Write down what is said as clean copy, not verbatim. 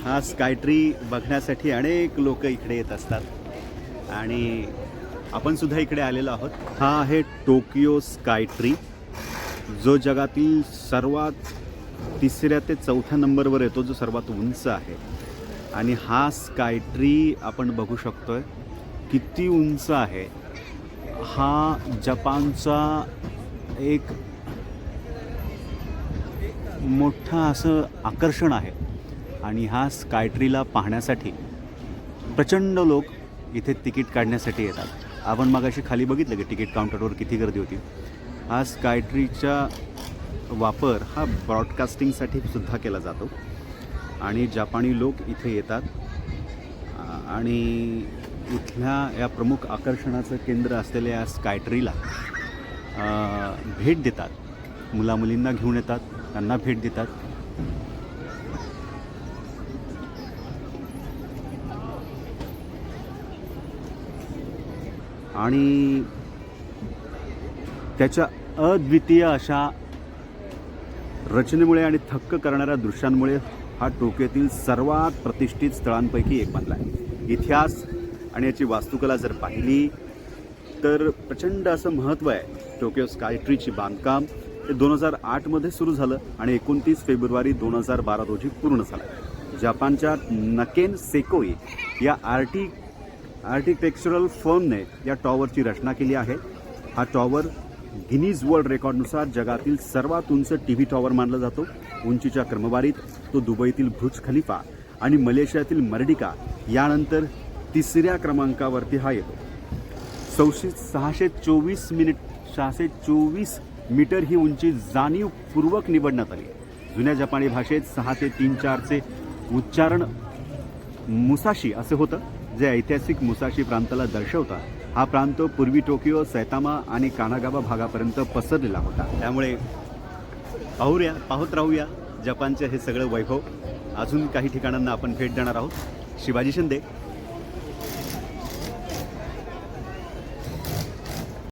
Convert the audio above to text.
हा sky tree बघण्यासाठी अनेक लोक इकडे येत असतात आणि आपण सुद्धा इकडे आलेलो आहोत. हा आहे टोकियो स्काय ट्री, जो जगातील सर्वात 3ऱ्या ते 4थ्या नंबरवर येतो, जो सर्वात उंच आहे. आणि हा स्काय ट्री आपण बघू शकतोय किती उंच आहे. हा जपानचा एक मोठा असं आकर्षण आहे आणि हा स्काय ट्रीला पाहण्यासाठी प्रचंड लोक इथे तिकीट काढण्यासाठी येतात. आपण मगाशी खाली बघितलं की तिकीट काउंटरवर किती गर्दी होती. हा स्काय ट्रीचा वापर हा ब्रॉडकास्टिंगसाठी सुद्धा केला जातो आणि जपानी लोक इथे येतात आणि इथल्या या प्रमुख आकर्षणाचं केंद्र असलेल्या या स्काय ट्रीला भेट देतात. मुलामुलींना घेऊन येतात, त्यांना भेट देतात. आणि त्याच्या अद्वितीय अशा रचनेमुळे आणि थक्क करणाऱ्या दृश्यांमुळे हा टोकियोतील सर्वात प्रतिष्ठित स्थळांपैकी एक बनला आहे. इतिहास आणि याची वास्तुकला जर पाहिली तर प्रचंड असं महत्त्व आहे. टोकियो स्काय ट्रीची बांधकाम हे 2008मध्ये सुरू झालं आणि 29 फेब्रुवारी 2012 रोजी पूर्ण झालं. जपानच्या नकेन सेकोई या आर्किटेक्चरल फर्मने या टॉवरची रचना केली आहे. हा टॉवर गिनीज वर्ल्ड रेकॉर्डनुसार जगातील सर्वात उंच टीव्ही टॉवर मानला जातो. उंचीच्या क्रमवारीत तो दुबईतील बुर्ज खलिफा आणि मलेशियातील मर्डिका यानंतर 3ऱ्या क्रमांकावरती हा येतो. 624 मीटर ही उंची जाणीवपूर्वक निवडण्यात आली. जुन्या जपानी भाषेत 6 ते 3, 4चे उच्चारण मुसाशी असे होतं, जे ऐतिहासिक मुसाशी प्रांताला दर्शवतात. हा प्रांत पूर्वी टोकियो, सैतामा आणि कानागावा भागापर्यंत पसरलेला होता. त्यामुळे पाहत राहूया जपानचे हे सगळं वैभव. अजून काही ठिकाणांना आपण भेट देणार आहोत. शिवाजी शिंदे,